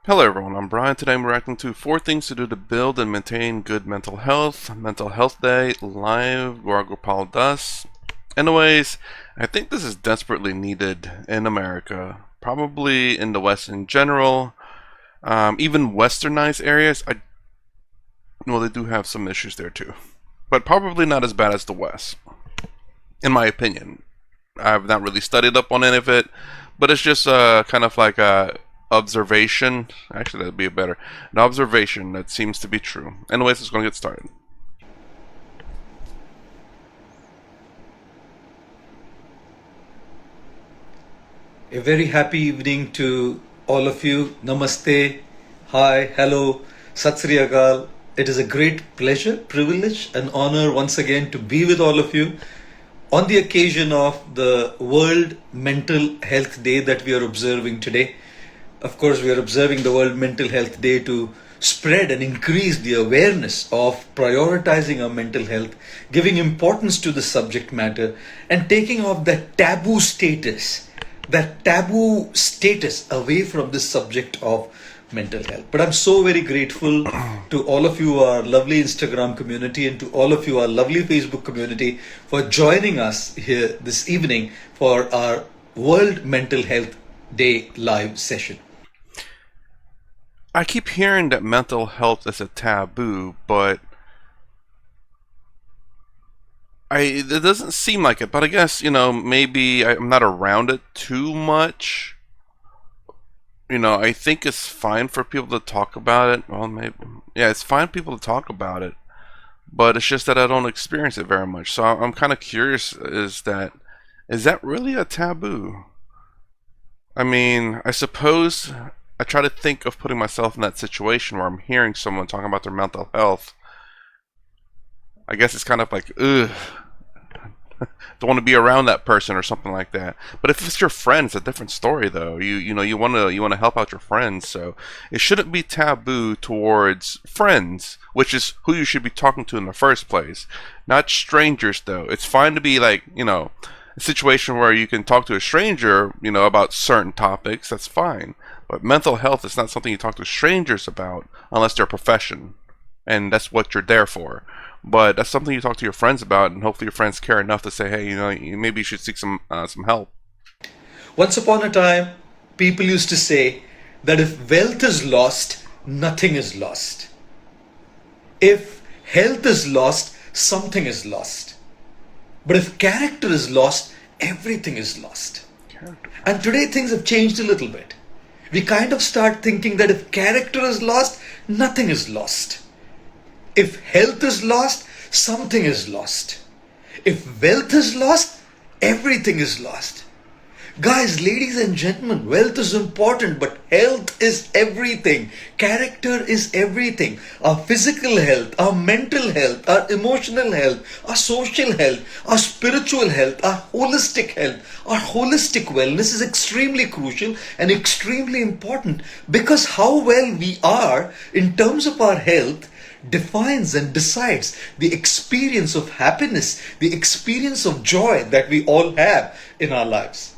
Hello everyone, I'm Brian. Today I'm reacting to 4 things to do to build and maintain good mental health. Mental Health Day, live, Gaur Das. Anyways, I think this is desperately needed in America. Probably in the West in general. Even westernized areas, they do have some issues there too. But probably not as bad as the West, in my opinion. I've not really studied up on any of it, but it's just kind of like a observation. Actually, that'd be an observation that seems to be true. Anyways, let's go and get started. A very happy evening to all of you. Namaste, hi, hello, Sat Sri Akal. It is a great pleasure, privilege, and honor once again to be with all of you on the occasion of the World Mental Health Day that we are observing today. Of course, we are observing the World Mental Health Day to spread and increase the awareness of prioritizing our mental health, giving importance to the subject matter, and taking off that taboo status away from this subject of mental health. But I'm so very grateful to all of you, our lovely Instagram community, and to all of you, our lovely Facebook community, for joining us here this evening for our World Mental Health Day live session. I keep hearing that mental health is a taboo, but it doesn't seem like it. But I guess, maybe I'm not around it too much. I think it's fine for people to talk about it. Well, maybe, yeah, it's fine for people to talk about it, but it's just that I don't experience it very much. So I'm kind of curious: is that really a taboo? I mean, I suppose I try to think of putting myself in that situation where I'm hearing someone talking about their mental health. I guess it's kind of like, ugh, don't want to be around that person or something like that. But if it's your friend, it's a different story, though. You want to help out your friends, so it shouldn't be taboo towards friends, which is who you should be talking to in the first place, not strangers. Though it's fine to be like a situation where you can talk to a stranger, about certain topics. That's fine, but mental health is not something you talk to strangers about unless they're a profession, and that's what you're there for. But that's something you talk to your friends about, and hopefully your friends care enough to say, hey, maybe you should seek some help. Once upon a time, people used to say that if wealth is lost, nothing is lost. If health is lost, something is lost. But if character is lost, everything is lost. Character. And today things have changed a little bit. We kind of start thinking that if character is lost, nothing is lost. If health is lost, something is lost. If wealth is lost, everything is lost. Guys, ladies and gentlemen, wealth is important, but health is everything. Character is everything. Our physical health, our mental health, our emotional health, our social health, our spiritual health, our holistic wellness is extremely crucial and extremely important, because how well we are in terms of our health defines and decides the experience of happiness, the experience of joy that we all have in our lives.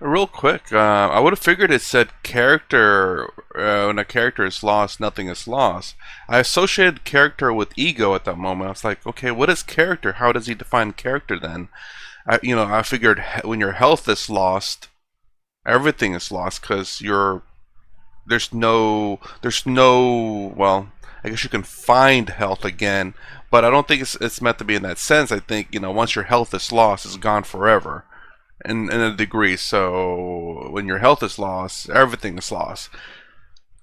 Real quick, I would have figured it said character. When a character is lost, nothing is lost. I associated character with ego at that moment. I was like, okay, what is character? How does he define character then? I figured when your health is lost, everything is lost because there's no, well, I guess you can find health again, but I don't think it's meant to be in that sense. I think, once your health is lost, it's gone forever in a degree. So when your health is lost, everything is lost.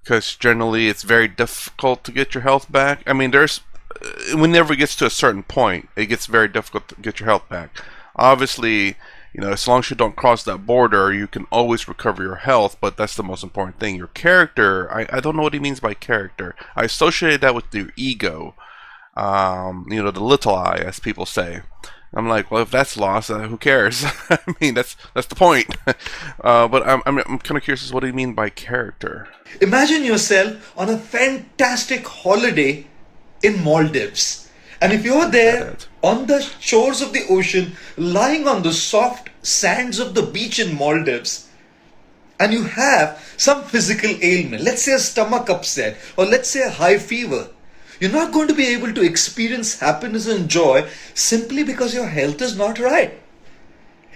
Because generally, it's very difficult to get your health back. I mean, whenever it gets to a certain point, it gets very difficult to get your health back. Obviously, as long as you don't cross that border, you can always recover your health, but that's the most important thing. Your character, I don't know what he means by character. I associate that with your ego, the little I, as people say. I'm like, well, if that's lost, who cares? I mean, that's the point. But I'm kind of curious as what do you mean by character? Imagine yourself on a fantastic holiday in Maldives. And if you're there That. on the shores of the ocean, lying on the soft sands of the beach in Maldives, and you have some physical ailment, let's say a stomach upset, or let's say a high fever, you're not going to be able to experience happiness and joy simply because your health is not right.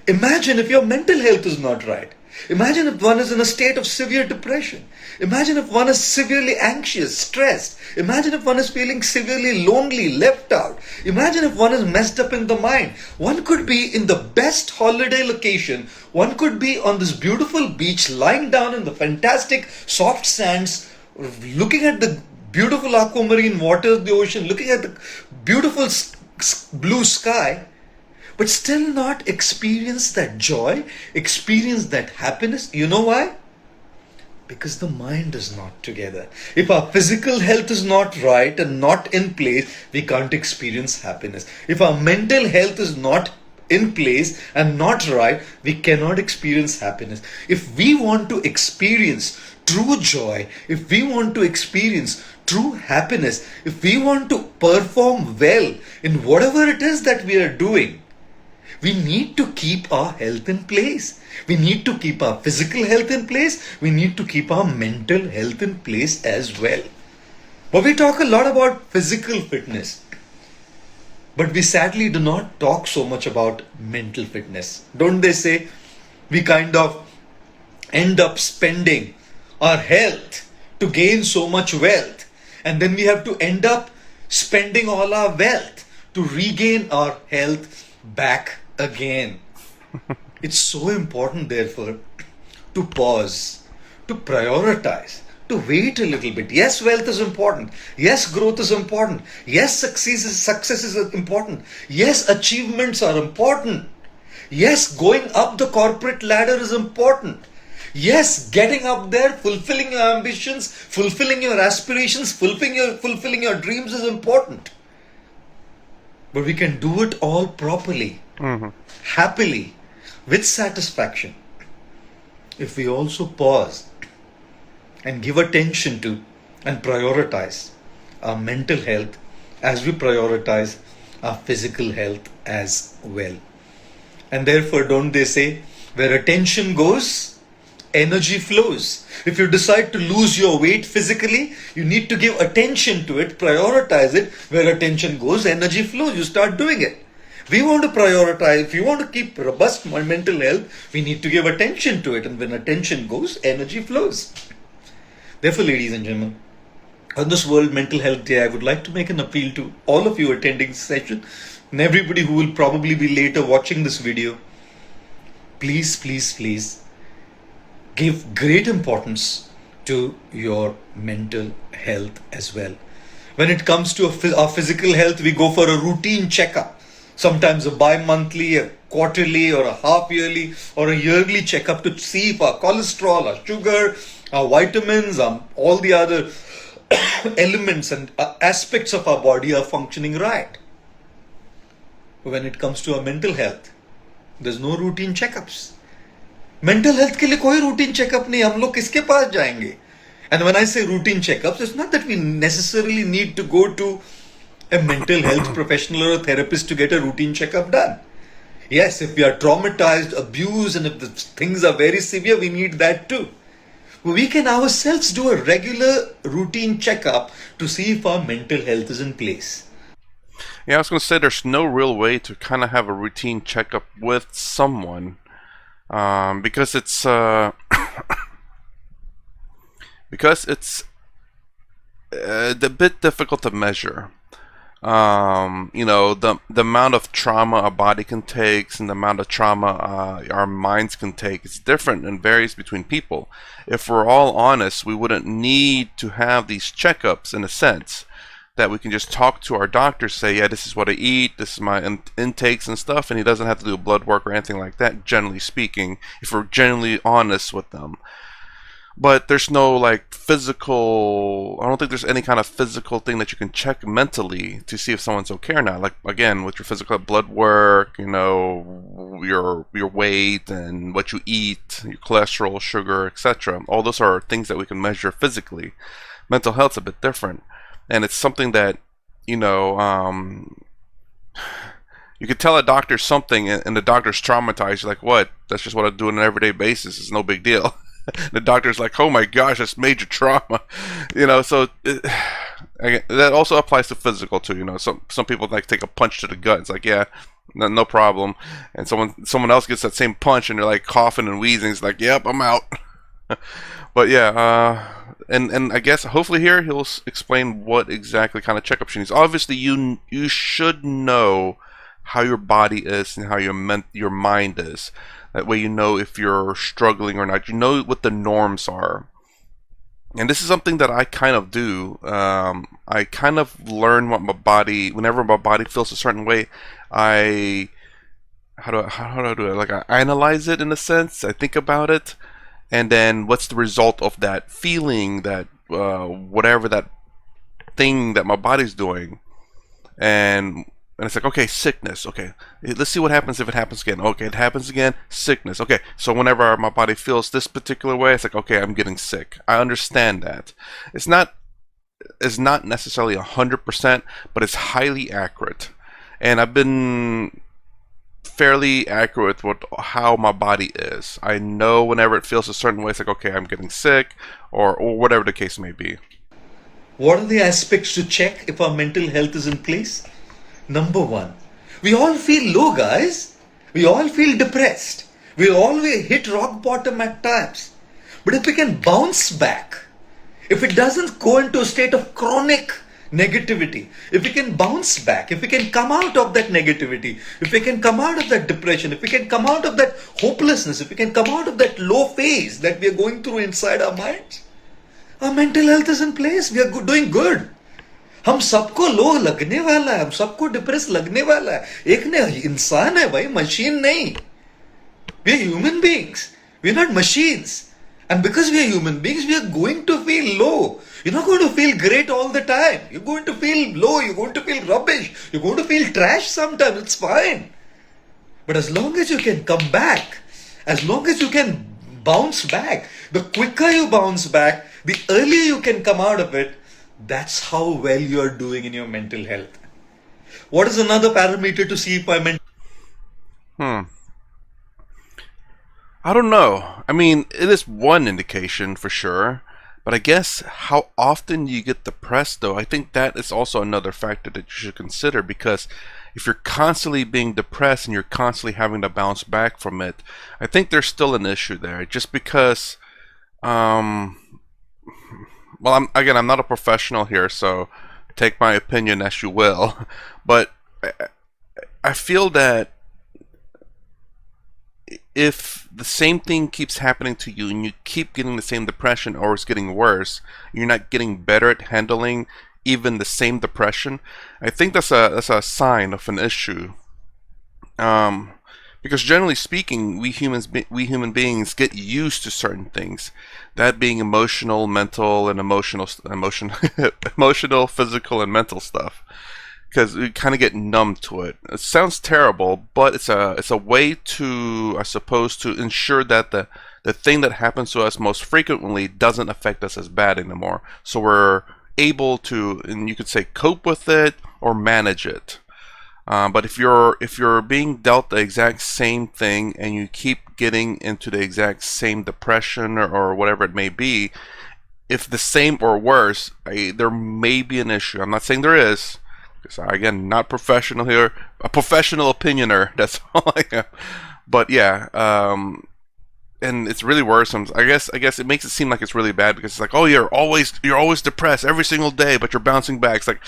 Imagine if your mental health is not right. Imagine if one is in a state of severe depression. Imagine if one is severely anxious, stressed. Imagine if one is feeling severely lonely, left out. Imagine if one is messed up in the mind. One could be in the best holiday location. One could be on this beautiful beach, lying down in the fantastic soft sands, looking at the beautiful aquamarine waters of the ocean, looking at the beautiful blue sky, but still not experience that joy, experience that happiness. You know why? Because the mind is not together. If our physical health is not right and not in place, we can't experience happiness. If our mental health is not in place and not right, we cannot experience happiness. If we want to experience true joy, if we want to experience true happiness, if we want to perform well in whatever it is that we are doing, we need to keep our health in place. We need to keep our physical health in place. We need to keep our mental health in place as well. But we talk a lot about physical fitness. But we sadly do not talk so much about mental fitness. Don't they say we kind of end up spending our health to gain so much wealth, and then we have to end up spending all our wealth to regain our health back again. It's so important, therefore, to pause, to prioritize, to wait a little bit. Yes, wealth is important. Yes, growth is important. Yes, success is important. Yes, achievements are important. Yes, going up the corporate ladder is important. Yes, getting up there, fulfilling your ambitions, fulfilling your aspirations, fulfilling your dreams is important. But we can do it all properly, happily, with satisfaction, if we also pause and give attention to and prioritize our mental health as we prioritize our physical health as well. And therefore, don't they say, where attention goes, energy flows. If you decide to lose your weight physically, you need to give attention to it, prioritize it. Where attention goes, energy flows. You start doing it. We want to prioritize. If you want to keep robust mental health, we need to give attention to it. And when attention goes, energy flows. Therefore, ladies and gentlemen, on this World Mental Health Day, I would like to make an appeal to all of you attending this session and everybody who will probably be later watching this video. Please, please, please give great importance to your mental health as well. When it comes to our physical health, we go for a routine checkup. Sometimes a bi-monthly, a quarterly, or a half-yearly, or a yearly checkup to see if our cholesterol, our sugar, our vitamins, all the other elements and aspects of our body are functioning right. When it comes to our mental health, there's no routine checkups. Mental health के लिए कोई routine checkup नहीं, हम लोग किसके पास जाएंगे? And when I say routine checkups, it's not that we necessarily need to go to a mental health professional or a therapist to get a routine checkup done. Yes, if we are traumatized, abused, and if the things are very severe, we need that too. We can ourselves do a regular routine checkup to see if our mental health is in place. Yeah, I was going to say there's no real way to kind of have a routine checkup with someone because it's a bit difficult to measure. The amount of trauma a body can take and the amount of trauma our minds can take, it's different and varies between people. If we're all honest, we wouldn't need to have these checkups in a sense that we can just talk to our doctor, say, yeah, this is what I eat, this is my intakes and stuff, and he doesn't have to do blood work or anything like that, generally speaking, if we're genuinely honest with them. But there's no physical, I don't think there's any kind of physical thing that you can check mentally to see if someone's okay or not. Like, again, with your physical blood work, your weight and what you eat, your cholesterol, sugar, etc. All those are things that we can measure physically. Mental health's a bit different. And it's something that, you could tell a doctor something and the doctor's traumatized. You're like, what? That's just what I do on an everyday basis. It's no big deal. The doctor's like, "Oh my gosh, that's major trauma," So that also applies to physical too. Some people like take a punch to the gut. It's like, yeah, no problem. And someone else gets that same punch and they're like coughing and wheezing. It's like, yep, I'm out. But yeah, and I guess hopefully here he'll explain what exactly kind of checkup she needs. Obviously, you should know how your body is and how your mind is. That way, you know if you're struggling or not. You know what the norms are. And this is something that I kind of do. I kind of learn what my body. Whenever my body feels a certain way, I how do I do it? Like I analyze it in a sense. I think about it, and then what's the result of that feeling, that whatever that thing that my body's doing, and it's like, okay, sickness. Okay, let's see what happens if it happens again. Okay, it happens again. Sickness. Okay, so whenever my body feels this particular way, it's like, okay, I'm getting sick. I understand that. It's not necessarily 100%, but it's highly accurate. And I've been fairly accurate with how my body is. I know whenever it feels a certain way, it's like, okay, I'm getting sick, or whatever the case may be. What are the aspects to check if our mental health is in place? Number one, we all feel low, guys. We all feel depressed. We all hit rock bottom at times. But if we can bounce back, if it doesn't go into a state of chronic negativity, if we can bounce back, if we can come out of that negativity, if we can come out of that depression, if we can come out of that hopelessness, if we can come out of that low phase that we are going through inside our minds, our mental health is in place. We are doing good. हम सबको लो लगने वाला है, हम सबको depress लगने वाला है. एक ने इंसान है भाई, मशीन नहीं. We are human beings. We are not machines. And because we are human beings, we are going to feel low. You're not going to feel great all the time. You're going to feel low. You're going to feel rubbish. You're going to feel trash sometimes. It's fine. But as long as you can come back, as long as you can bounce back, the quicker you bounce back, the earlier you can come out of it, that's how well you are doing in your mental health. What is another parameter to see if my mental... I don't know. I mean, it is one indication for sure. But I guess how often you get depressed, though, I think that is also another factor that you should consider. Because if you're constantly being depressed and you're constantly having to bounce back from it, I think there's still an issue there. Just because... well, I'm not a professional here, so take my opinion as you will. But I feel that if the same thing keeps happening to you and you keep getting the same depression, or it's getting worse, you're not getting better at handling even the same depression, I think that's a sign of an issue. Because generally speaking, we human beings get used to certain things, that being emotional, mental, and emotional, physical, and mental stuff. Because we kind of get numb to it. It sounds terrible, but it's a way to, I suppose, to ensure that the thing that happens to us most frequently doesn't affect us as bad anymore. So we're able to, and you could say, cope with it or manage it. But if you're being dealt the exact same thing and you keep getting into the exact same depression or whatever it may be, if the same or worse, there may be an issue. I'm not saying there is. Again, not professional here, a professional opinioner. That's all I am. But yeah, and it's really worrisome. I guess it makes it seem like it's really bad because it's like, oh, you're always depressed every single day, but you're bouncing back. It's like,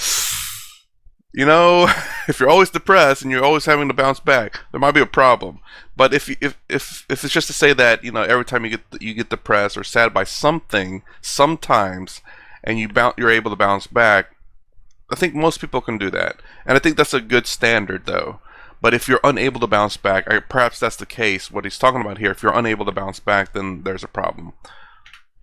if you're always depressed and you're always having to bounce back, there might be a problem. But if it's just to say that every time you get depressed or sad by something, sometimes, and you're able to bounce back, I think most people can do that, and I think that's a good standard, though. But if you're unable to bounce back, perhaps that's the case. What he's talking about here, if you're unable to bounce back, then there's a problem.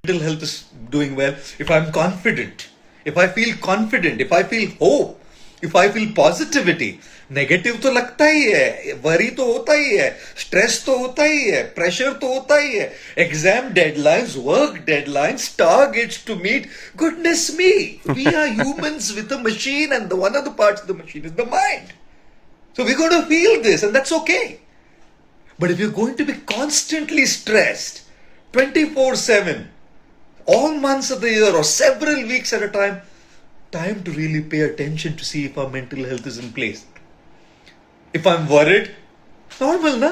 Mental health is doing well if I'm confident, if I feel confident, if I feel hope, if I feel positivity. Negative तो लगता ही है, worry तो होता ही है, stress तो होता ही है, प्रेशर तो होता ही है, exam deadlines, work deadlines, targets to meet. Goodness me, we are humans with a machine, and one of the parts of the machine is the mind. So we're going to feel this, and that's okay. But if you're going to be constantly stressed, 24/7, all months of the year or several weeks at a time. Time to really pay attention to see if our mental health is in place. If I'm worried, normal ना,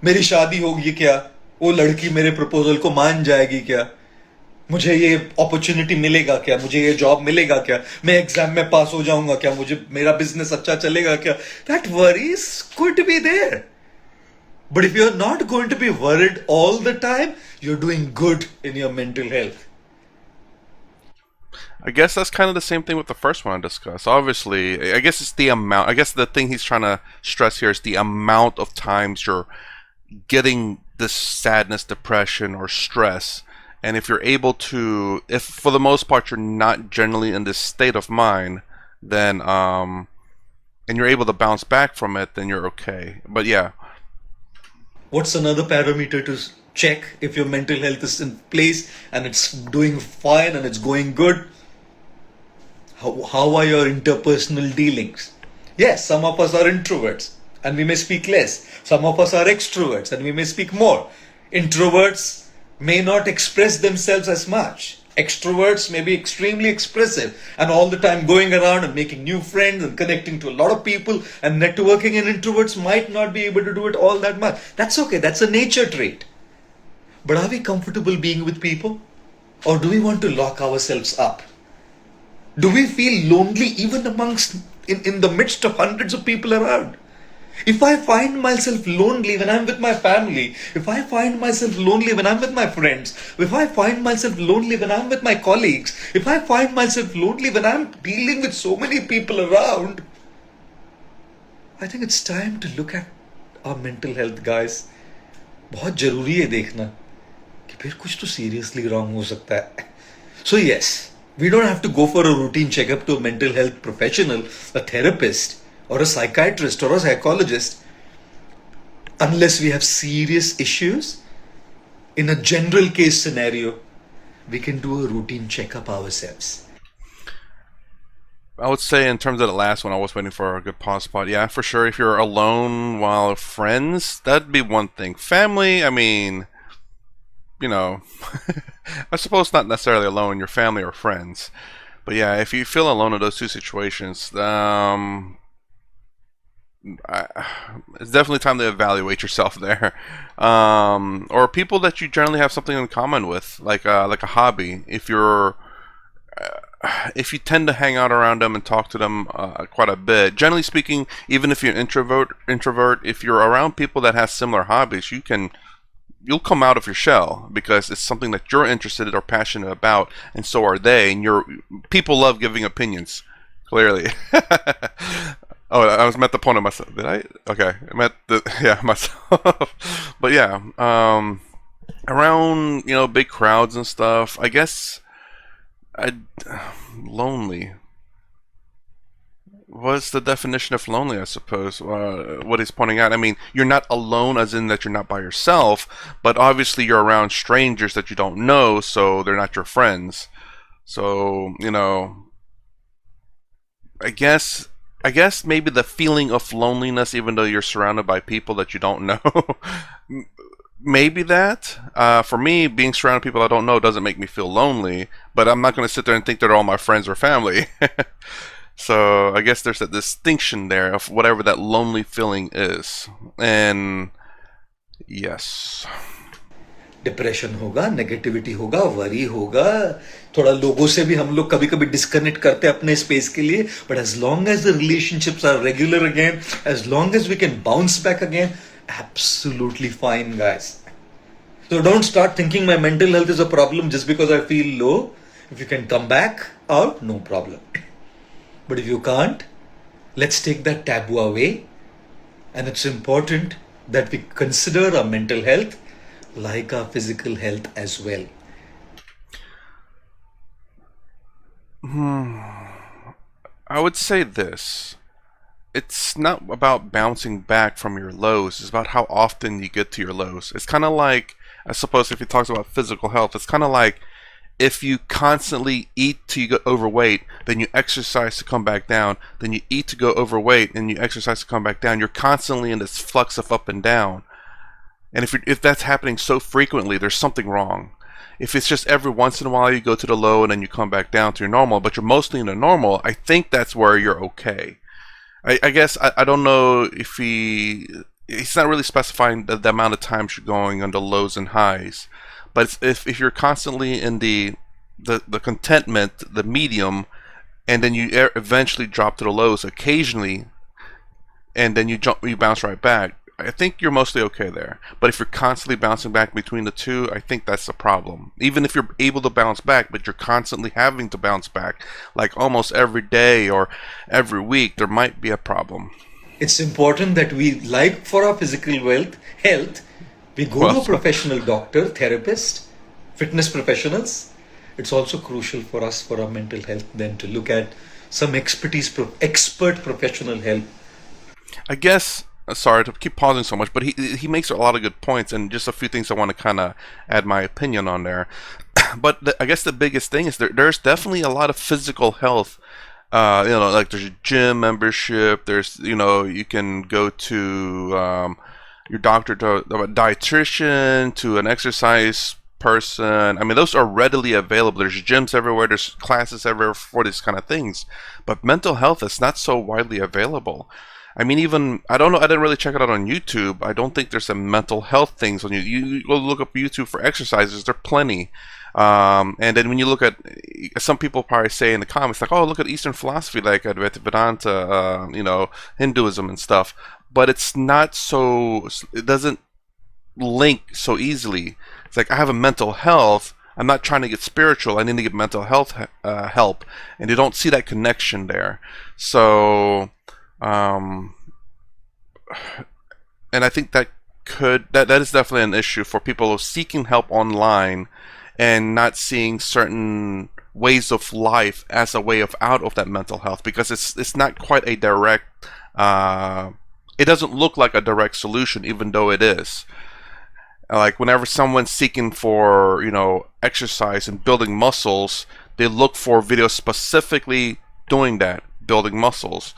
मेरी शादी होगी क्या, वो लड़की मेरे proposal को मान जाएगी क्या, मुझे ये अपॉर्चुनिटी मिलेगा क्या, मुझे ये जॉब मिलेगा क्या, मैं एग्जाम में पास हो जाऊंगा क्या, मुझे मेरा बिजनेस अच्छा चलेगा क्या. That worries could be there. But if you're not going to be worried all the time, you're doing good in your mental health. I guess that's kind of the same thing with the first one I discussed. Obviously, I guess it's the amount. I guess the thing he's trying to stress here is the amount of times you're getting this sadness, depression, or stress. And if you're able to, if for the most part you're not generally in this state of mind, then and you're able to bounce back from it, then you're okay. But yeah, What's another parameter to check if your mental health is in place and it's doing fine and it's going good? How are your interpersonal dealings? Yes, some of us are introverts and we may speak less. Some of us are extroverts and we may speak more. Introverts may not express themselves as much. Extroverts may be extremely expressive and all the time going around and making new friends and connecting to a lot of people and networking, and introverts might not be able to do it all that much. That's okay, that's a nature trait. But are we comfortable being with people? Or do we want to lock ourselves up? Do we feel lonely even in the midst of hundreds of people around? If I find myself lonely when I'm with my family, if I find myself lonely when I'm with my friends, if I find myself lonely when I'm with my colleagues, if I find myself lonely when I'm dealing with so many people around, I think it's time to look at our mental health, guys. बहुत जरूरी है देखना कि फिर कुछ तो seriously wrong हो सकता है. So yes, we don't have to go for a routine checkup to a mental health professional, a therapist, or a psychiatrist or a psychologist unless we have serious issues. In a general case scenario, we can do a routine checkup ourselves. I would say in terms of the last one, I was waiting for a good pause spot. Yeah, for sure. If you're alone while friends, that'd be one thing. Family, I mean, you know, I suppose not necessarily alone, your family or friends. But yeah, if you feel alone in those two situations, it's definitely time to evaluate yourself there, or people that you generally have something in common with, like a hobby. If you tend to hang out around them and talk to them quite a bit, generally speaking, even if you're an introvert, if you're around people that have similar hobbies, you'll come out of your shell because it's something that you're interested in or passionate about, and so are they. And people love giving opinions. Clearly. Oh, I was met the point of myself. Did I? Okay, I meant myself. But yeah, around big crowds and stuff. I guess lonely. What's the definition of lonely? I suppose what he's pointing out. I mean, you're not alone, as in that you're not by yourself, but obviously you're around strangers that you don't know, so they're not your friends. So I guess maybe the feeling of loneliness, even though you're surrounded by people that you don't know, maybe that. For me, being surrounded by people I don't know doesn't make me feel lonely, but I'm not going to sit there and think they're all my friends or family. So I guess there's a distinction there of whatever that lonely feeling is. And yes. Depression होगा, negativity होगा, worry होगा, थोड़ा लोगों से भी हम लोग कभी कभी डिस्कनेक्ट करते हैं अपने स्पेस के लिए. But as long as the relationships are regular again, as long as we can bounce back again, absolutely fine, guys. So don't start thinking my mental health is a problem just because I feel low. If you can come back out, no problem. But if you can't, let's take that taboo away. And it's important that we consider our mental health like our physical health as well. I would say this. It's not about bouncing back from your lows. It's about how often you get to your lows. It's kind of like, I suppose if he talks about physical health, it's kind of like if you constantly eat till you get overweight, then you exercise to come back down, then you eat to go overweight, and you exercise to come back down. You're constantly in this flux of up and down. And if that's happening so frequently, there's something wrong. If it's just every once in a while you go to the low and then you come back down to your normal, but you're mostly in the normal, I think that's where you're okay. I guess I don't know if he's not really specifying the amount of times you're going on the lows and highs, but if you're constantly in the contentment, the medium, and then you eventually drop to the lows occasionally, and then you bounce right back, I think you're mostly okay there. But if you're constantly bouncing back between the two, I think that's the problem. Even if you're able to bounce back, but you're constantly having to bounce back, like almost every day or every week, there might be a problem. It's important that we, like for our physical health, we go to a professional doctor, therapist, fitness professionals. It's also crucial for us, for our mental health, then to look at some expert professional help. I guess, sorry to keep pausing so much, but he makes a lot of good points, and just a few things I want to kind of add my opinion on there. But I guess the biggest thing is there's definitely a lot of physical health. Like there's a gym membership. There's, you can go to your doctor, to a dietitian, to an exercise person. I mean, those are readily available. There's gyms everywhere. There's classes everywhere for these kind of things. But mental health is not so widely available. I mean, even, I don't know, I didn't really check it out on YouTube. I don't think there's some mental health things on YouTube. You go look up YouTube for exercises, there are plenty. And then when you look at, some people probably say in the comments, like, oh, look at Eastern philosophy, like Advaita Vedanta, Hinduism and stuff. But it's not so, it doesn't link so easily. It's like, I have a mental health, I'm not trying to get spiritual, I need to get mental health help. And you don't see that connection there. So, and I think that is definitely an issue for people seeking help online and not seeing certain ways of life as a way of out of that mental health, because it's not quite a direct, it doesn't look like a direct solution, even though it is. Like whenever someone's seeking for, exercise and building muscles, they look for videos specifically doing that, building muscles.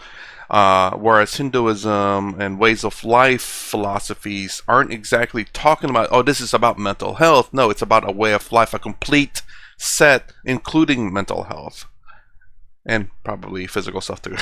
Whereas Hinduism and ways of life philosophies aren't exactly talking about, oh, this is about mental health. No, it's about a way of life, a complete set, including mental health. And probably physical stuff too.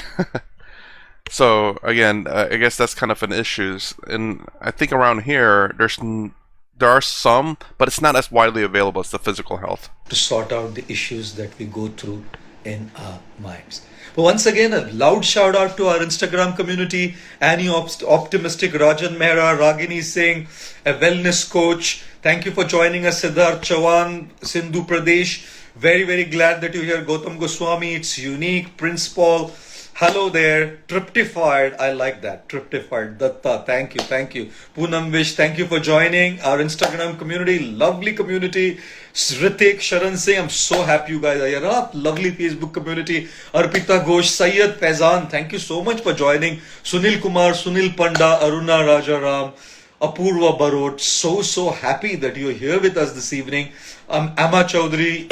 So, again, I guess that's kind of an issue. And I think around here, there are some, but it's not as widely available as the physical health. To sort out the issues that we go through in our minds. But once again, a loud shout out to our Instagram community. Annie Optimistic, Rajan Mehra, Ragini Singh, a wellness coach. Thank you for joining us, Siddharth Chavan, Sindhu Pradesh. Very, very glad that you're here. Gautam Goswami, it's unique. Prince Paul, hello there. Triptified, I like that. Triptified. Datta, thank you. Poonam Vish, thank you for joining our Instagram community. Lovely community. Ritik, Sharan Singh, I'm so happy you guys are here. Lovely Facebook community. Arpita Ghosh, Sayyid Faizan, thank you so much for joining. Sunil Kumar, Sunil Panda, Aruna Rajaram, Apurva Barot, so happy that you're here with us this evening. Amma Chaudhary,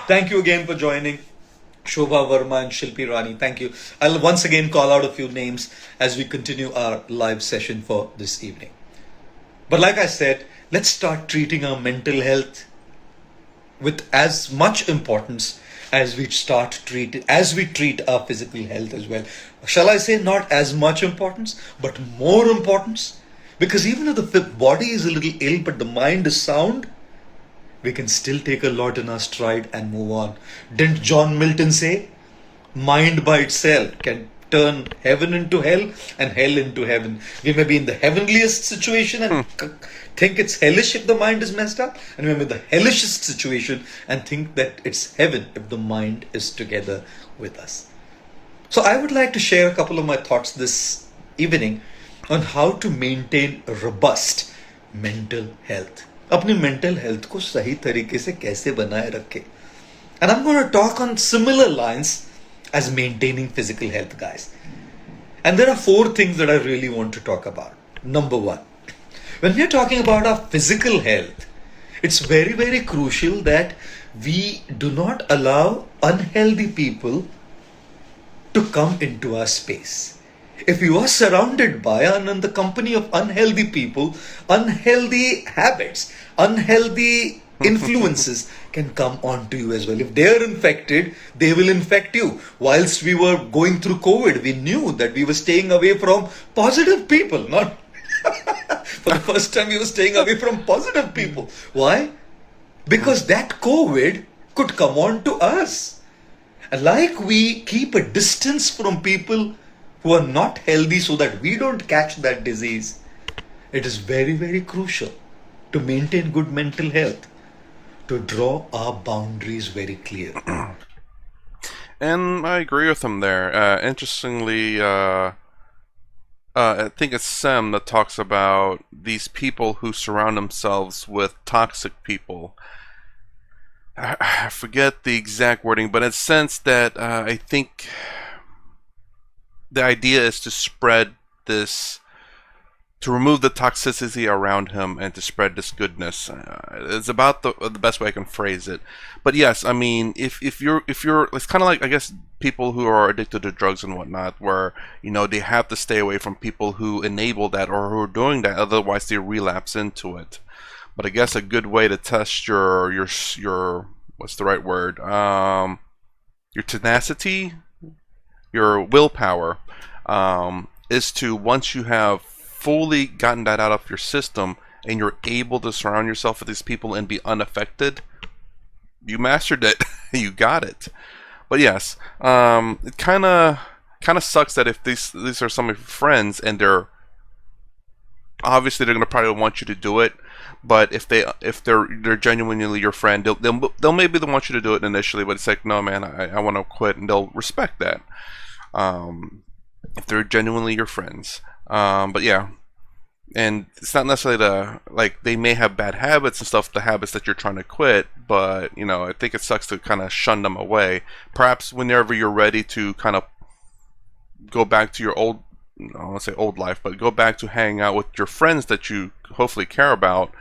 thank you again for joining. Shobha Verma and Shilpi Rani, thank you. I'll once again call out a few names as we continue our live session for this evening. But like I said, let's start treating our mental health with as much importance as we treat our physical health as well. Shall I say not as much importance, but more importance? Because even if the body is a little ill, but the mind is sound, we can still take a lot in our stride and move on. Didn't John Milton say, mind by itself can turn heaven into hell and hell into heaven. We may be in the heavenliest situation and think it's hellish if the mind is messed up, and we may be in the hellishest situation and think that it's heaven if the mind is together with us. So I would like to share a couple of my thoughts this evening on how to maintain robust mental health. अपनी mental health को सही तरीके से कैसे बनाए रखें. And I'm going to talk on similar lines as maintaining physical health, guys. And there are 4 things that I really want to talk about. Number 1, when we are talking about our physical health, it's very, very crucial that we do not allow unhealthy people to come into our space. If you are surrounded by and in the company of unhealthy people, unhealthy habits, unhealthy influences can come on to you as well. If they are infected, they will infect you. Whilst we were going through COVID, we knew that we were staying away from positive people, not for the first time we were staying away from positive people. Why? Because that COVID could come on to us. Like we keep a distance from people who are not healthy so that we don't catch that disease, it is very, very crucial to maintain good mental health, to draw our boundaries very clear. And I agree with him there. Interestingly, I think it's Sem that talks about these people who surround themselves with toxic people. I forget the exact wording, but in a sense that I think the idea is to spread this, to remove the toxicity around him and to spread this goodness. It's about the best way I can phrase it. But yes, I mean, if you're, it's kind of like, I guess, people who are addicted to drugs and whatnot, where they have to stay away from people who enable that or who are doing that, otherwise they relapse into it. But I guess a good way to test your what's the right word? Your tenacity, your willpower, is to, once you have fully gotten that out of your system and you're able to surround yourself with these people and be unaffected, you mastered it. You got it. But yes, it kind of sucks that if these are some of your friends and they're gonna probably want you to do it. But if they're genuinely your friend, they'll maybe they want you to do it initially, but it's like, no man, I want to quit, and they'll respect that. If they're genuinely your friends. But yeah, and it's not necessarily like they may have bad habits and stuff, the habits that you're trying to quit, but I think it sucks to kind of shun them away. Perhaps whenever you're ready to kind of go back to your old, I don't want to say old life, but go back to hanging out with your friends that you hopefully care about,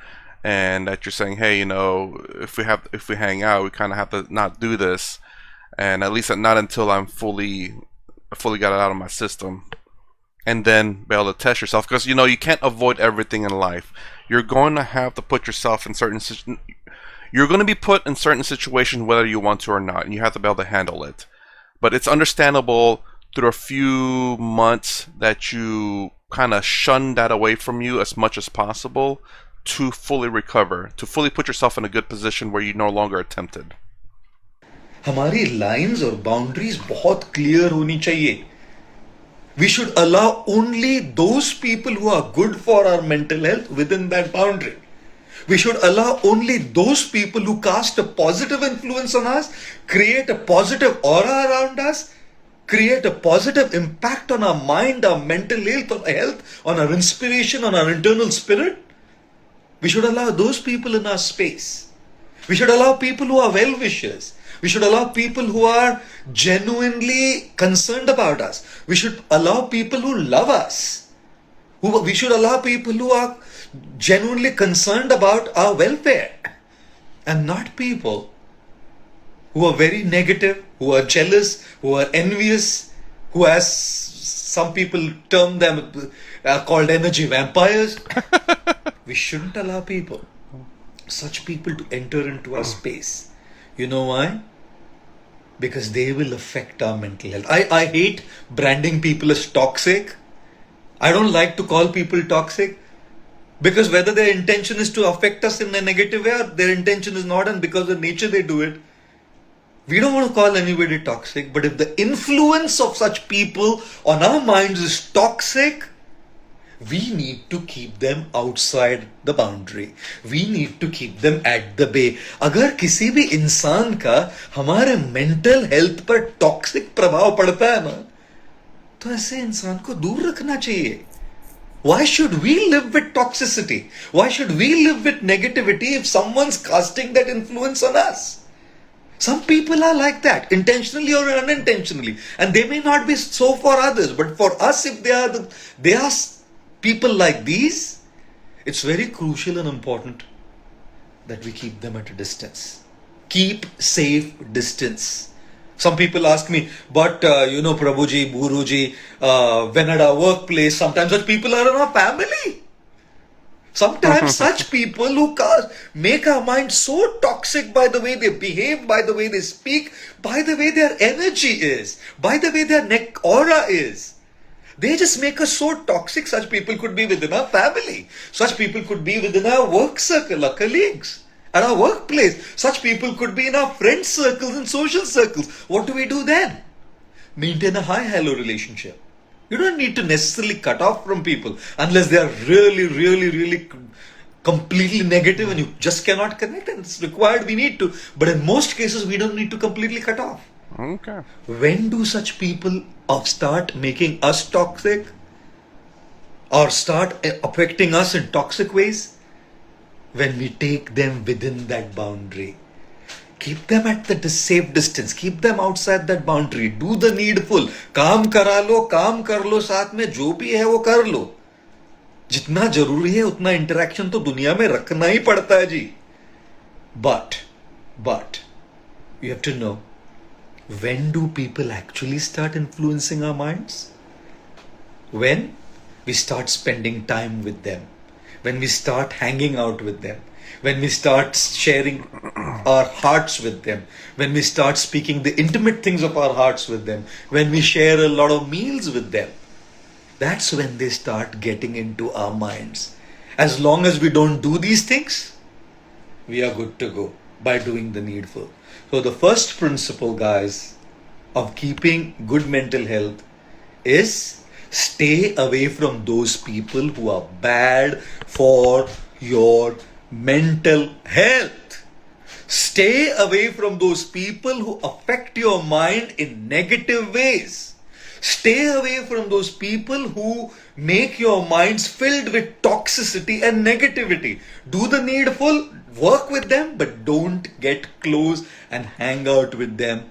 and that you're saying, hey, if we hang out, we kind of have to not do this, and at least not until I'm fully got it out of my system, and then be able to test yourself, because you can't avoid everything in life. You're going to have to put yourself in you're going to be put in certain situations whether you want to or not, and you have to be able to handle it. But it's understandable through a few months that you kind of shun that away from you as much as possible to fully recover, to fully put yourself in a good position where you no longer are tempted. हमारी lines और boundaries बहुत clear होनी चाहिए. We should allow only those people who are good for our mental health within that boundary. We should allow only those people who cast a positive influence on us, create a positive aura around us, create a positive impact on our mind, our mental health, on our inspiration, on our internal spirit. We should allow those people in our space. We should allow people who are well-wishers. We should allow people who are genuinely concerned about us. We should allow people who love us. We should allow people who are genuinely concerned about our welfare. And not people who are very negative, who are jealous, who are envious, who, as some people term them, are called energy vampires. We shouldn't allow such people to enter into our space. You know why? Because they will affect our mental health. I hate branding people as toxic. I don't like to call people toxic, because whether their intention is to affect us in a negative way or their intention is not, and because of nature they do it, we don't want to call anybody toxic. But if the influence of such people on our minds is toxic, we need to keep them outside the boundary. We need to keep them at the bay. अगर किसी भी इंसान का हमारे mental health पर toxic प्रभाव पड़ता है ना, तो ऐसे इंसान को दूर रखना चाहिए. Why should we live with toxicity? Why should we live with negativity if someone's casting that influence on us? Some people are like that, intentionally or unintentionally, and they may not be so for others, but for us, if they are people like these, it's very crucial and important that we keep them at a distance. Keep safe distance. Some people ask me, but Prabhuji, Guruji, when at our workplace, sometimes such people are in our family. Sometimes such people who make our mind so toxic by the way they behave, by the way they speak, by the way their energy is, by the way their neck aura is. They just make us so toxic. Such people could be within our family. Such people could be within our work circle, our colleagues, at our workplace. Such people could be in our friend circles and social circles. What do we do then? Maintain a high-hello relationship. You don't need to necessarily cut off from people unless they are really, really, really completely negative and you just cannot connect, and it's required, we need to. But in most cases, we don't need to completely cut off. Okay. When do such people start making us toxic or start affecting us in toxic ways? When we take them within that boundary. Keep them at the safe distance. Keep them outside that boundary. Do the needful. काम करा लो, काम कर लो साथ में, जो भी है वो कर लो. जितना जरूरी है उतना इंटरेक्शन तो दुनिया में रखना ही पड़ता है जी. But, you have to know, when do people actually start influencing our minds? When we start spending time with them. When we start hanging out with them. When we start sharing our hearts with them, when we start speaking the intimate things of our hearts with them, when we share a lot of meals with them, that's when they start getting into our minds. As long as we don't do these things, we are good to go by doing the needful. So the first principle, guys, of keeping good mental health is stay away from those people who are bad for your mental health. Stay away from those people who affect your mind in negative ways. Stay away from those people who make your minds filled with toxicity and negativity. Do the needful, work with them, but don't get close and hang out with them.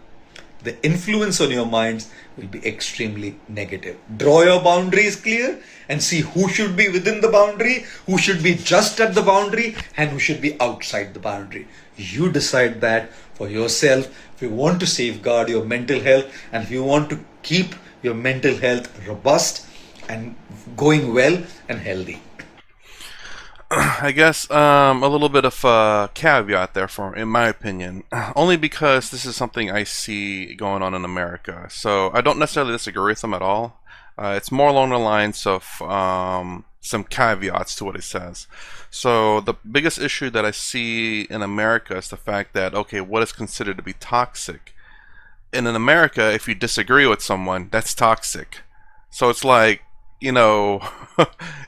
The influence on your minds will be extremely negative. Draw your boundaries clear and see who should be within the boundary, who should be just at the boundary, and who should be outside the boundary. You decide that for yourself. If you want to safeguard your mental health and if you want to keep your mental health robust and going well and healthy. I guess a little bit of a caveat there, in my opinion, only because this is something I see going on in America. So I don't necessarily disagree with them at all. It's more along the lines of some caveats to what it says. So the biggest issue that I see in America is the fact that, okay, what is considered to be toxic? And in America, if you disagree with someone, that's toxic. So it's like,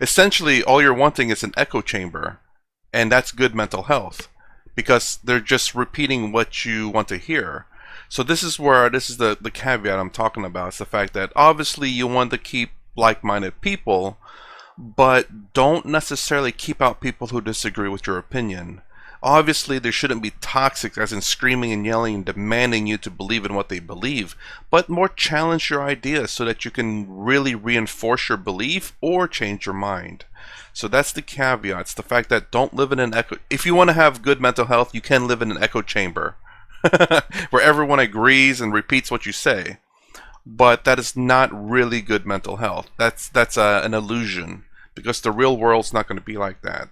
essentially all you're wanting is an echo chamber, and that's good mental health because they're just repeating what you want to hear. So this is the caveat I'm talking about. It's the fact that obviously you want to keep like-minded people, but don't necessarily keep out people who disagree with your opinion. Obviously, there shouldn't be toxic, as in screaming and yelling and demanding you to believe in what they believe, but more challenge your ideas so that you can really reinforce your belief or change your mind. So that's the caveat. It's the fact that don't live in an echo. If you want to have good mental health, you can live in an echo chamber where everyone agrees and repeats what you say. But that is not really good mental health. That's an illusion because the real world's not going to be like that.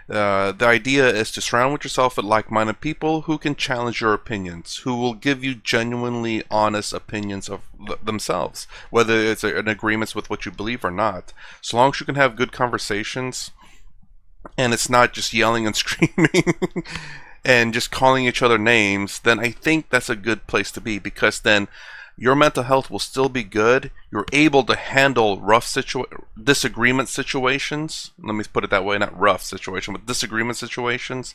The idea is to surround yourself with like-minded people who can challenge your opinions, who will give you genuinely honest opinions of themselves, whether it's an agreement with what you believe or not. So long as you can have good conversations, and it's not just yelling and screaming and just calling each other names, then I think that's a good place to be, because then your mental health will still be good. You're able to handle disagreement situations. Let me put it that way, not rough situation, but disagreement situations.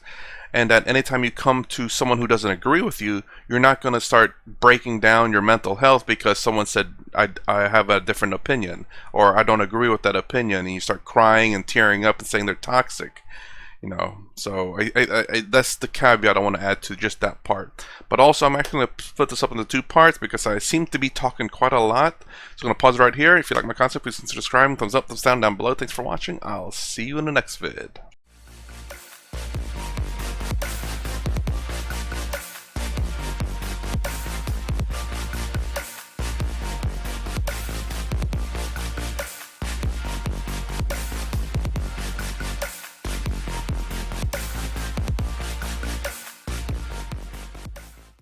And that anytime you come to someone who doesn't agree with you, you're not going to start breaking down your mental health because someone said, I have a different opinion, or I don't agree with that opinion, and you start crying and tearing up and saying they're toxic. So that's the caveat I want to add to just that part. But also, I'm actually going to split this up into two parts because I seem to be talking quite a lot. So I'm going to pause right here. If you like my concept, please consider subscribing. Thumbs up, thumbs down below. Thanks for watching. I'll see you in the next vid.